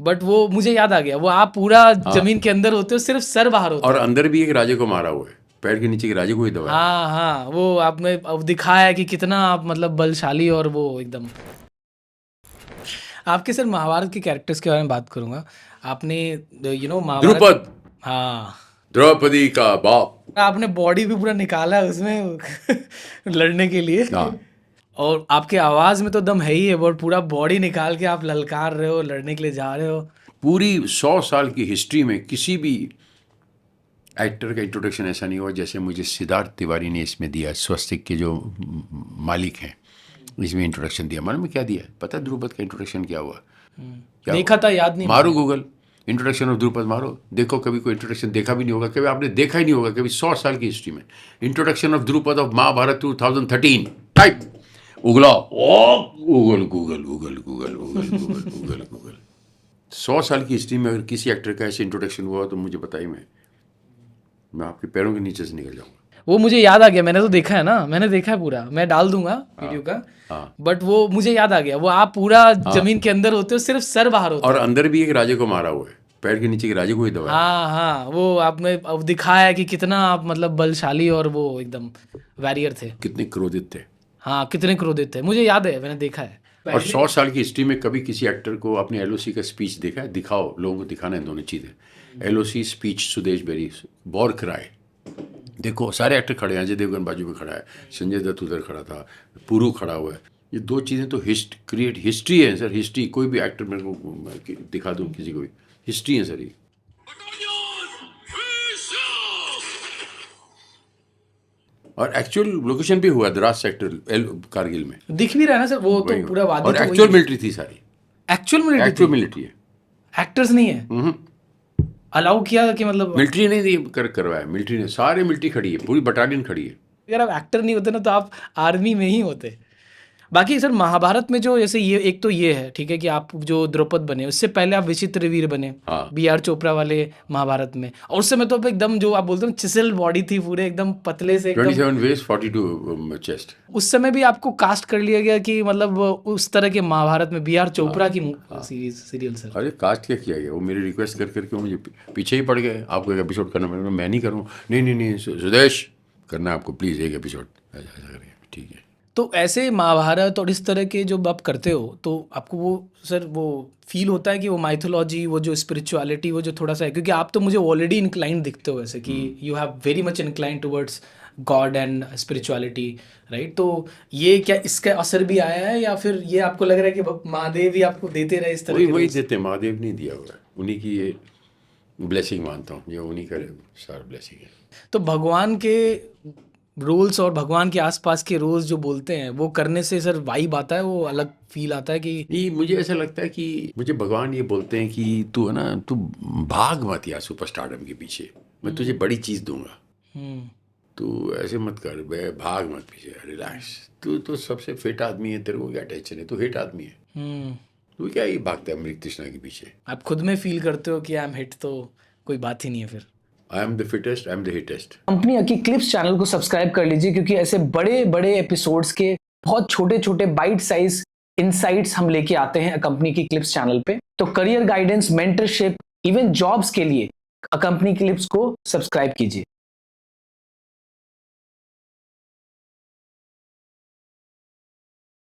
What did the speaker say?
But वो मुझे याद आ गया, वो आप पूरा जमीन के अंदर होते हो, सिर्फ सर बाहर होता और है। अंदर भी एक राजे को मारा हुआ है, पैर के नीचे के राजे को ही दबाया। हाँ हाँ, वो आपने अब दिखाया है कि कितना आप मतलब बलशाली और वो एकदम। आपके सर महाभारत के कैरेक्टर्स के बारे में बात करूंगा। आपने महाभारत। द्रुपद, हाँ, द्रौपदी का बाप। आपने बॉडी भी पूरा निकाला है उसमें लड़ने के लिए। हाँ, और आपके आवाज में तो दम है ही है, और पूरा बॉडी निकाल के आप ललकार रहे हो, लड़ने के लिए जा रहे हो। पूरी 100 साल की हिस्ट्री में किसी भी एक्टर का इंट्रोडक्शन ऐसा नहीं हुआ जैसे मुझे सिद्धार्थ तिवारी ने इसमें दिया। स्वस्तिक के जो मालिक हैं, इसमें इंट्रोडक्शन दिया। मालूम है क्या दिया? पता है द्रुपद का इंट्रोडक्शन क्या हुआ? क्या देखा हुआ? था, याद नहीं मारो मुझे। गूगल, इंट्रोडक्शन ऑफ द्रुपद मारो, देखो। कभी कोई इंट्रोडक्शन देखा भी नहीं होगा, कभी आपने देखा ही नहीं होगा कभी 100 साल की हिस्ट्री में। Introduction of Drupad of Mahabharat 2013 type उगला, oh Google Google Google Google Google Google Google Google. 100 साल की हिस्ट्री में अगर किसी एक्टर का ऐसे इंट्रोडक्शन हुआ तो मुझे बताइए, मैं आपके पैरों के नीचे से निकल जाऊंगा। वो मुझे याद आ गया, मैंने तो देखा है ना, मैंने देखा है पूरा, मैं डाल दूंगा वीडियो का। हाँ, बट वो मुझे याद आ गया, वो आप पूरा जमीन के अंदर होते हो, सिर्फ सर बाहर होता और है। अंदर भी एक राजे को मारा हुआ है, पैर के नीचे के राजे को ही दबाया। हाँ हाँ, वो आपने अब दिखाया है कि कितना आप मतलब बलशाली और वो एकदम वॉरियर थे। कितने क्रोधित थे। हाँ, कितने क्रोधित थे, मुझे याद है, मैंने देखा है। और 100 साल की हिस्ट्री में कभी किसी एक्टर को अपने एलओसी का स्पीच देखा है? दिखाओ, लोगों को दिखाना है दोनों चीज़ें। एलओसी स्पीच, सुदेश बेरी, बॉर्क राय, देखो सारे एक्टर खड़े हैं। अजय देवगन बाजू में खड़ा है, संजय दत्त उधर खड़ा था, पुरु खड़ा हुआ है। ये दो चीज़ें तो क्रिएट हिस्ट्री है सर, हिस्ट्री। कोई भी एक्टर मेरे को दिखा दो, किसी को भी, हिस्ट्री है सर ये। और एक्चुअल लोकेशन भी हुआ द्रास सेक्टर कारगिल में, दिख भी रहा है ना सर, वो तो वही पूरा वादी और तो एक्चुअल वही मिलिट्री थी सारी। एक्चुअल मिलिट्री एक्चुअल थी, मिलिट्री है। एक्टर्स नहीं है। अलाउ किया कि मतलब मिलिट्री ने नहीं करवाया, मिलिट्री ने, सारे मिलिट्री खड़ी है, पूरी बटालियन खड़ी है। अगर आप एक्टर नहीं होते ना तो आप आर्मी में ही होते। बाकी सर महाभारत में जो जैसे ये एक तो ये है, ठीक है, कि आप जो द्रौपद बने, उससे पहले आप विचित्रवीर बने, हाँ, बी.आर. चोपड़ा वाले महाभारत में। और उस समय तो आप एकदम जो आप बोलते हो चिसल बॉडी थी, पूरे एकदम पतले से एकदम। 27 वेस्ट 42 चेस्ट। उस समय भी आपको कास्ट कर लिया गया कि मतलब उस तरह के महाभारत में बी.आर. चोपड़ा की सीरियल सर। अरे कास्ट क्या किया गया? वो मेरी रिक्वेस्ट कर करके मुझे पीछे ही पड़ गए। आपको एक एपिसोड करना, मैं नहीं करूँ। नहीं नहीं नहीं सुदेश, करना आपको प्लीज़ एक एपिसोड, ऐसा करेंगे, ठीक है। तो ऐसे महाभारत और इस तरह के जो आप करते हो, तो आपको वो सर वो फील होता है कि वो माइथोलॉजी, वो जो स्पिरिचुअलिटी, वो जो थोड़ा सा है, क्योंकि आप तो मुझे ऑलरेडी इंक्लाइंड दिखते हो ऐसे कि you have very much inclined towards God and spirituality, right? तो ये क्या इसका असर भी आया है, या फिर ये आपको लग रहा है कि महादेव ही आपको देते रहे इस तरह वही के वही रोल्स? देते, महादेव नहीं दिया हुआ है, उन्हीं की ये ब्लेसिंग मानता हूँ, ये उन्हीं का सारा ब्लेसिंग है। तो भगवान के रोल्स और भगवान के आसपास के रोल्स जो बोलते हैं, वो करने से सर वाइब आता है, वो अलग फील आता है कि नहीं, मुझे ऐसा लगता है कि मुझे भगवान ये बोलते हैं कि तू है ना, तू भाग मत यार सुपरस्टारडम के पीछे, मैं तुझे बड़ी चीज़ दूंगा, तू ऐसे मत कर बे, भाग मत पीछे, रिलैक्स। तू तो सबसे फिट आदमी है, तेरे को क्या टेंशन है, तू हिट आदमी है, तू क्या ही भागता है अमृत तृष्णा के पीछे। आप खुद में फील करते हो कि आई एम हिट, तो कोई बात ही नहीं है फिर। I am the fittest, I am the hittest. Company की क्लिप्स चैनल को सब्सक्राइब कर लीजिए, क्योंकि ऐसे बड़े बड़े एपिसोड्स के बहुत छोटे छोटे बाइट साइज इनसाइट्स हम लेके आते हैं कंपनी की क्लिप्स चैनल पे। तो career guidance, mentorship, even jobs के लिए कंपनी क्लिप्स को सब्सक्राइब कीजिए।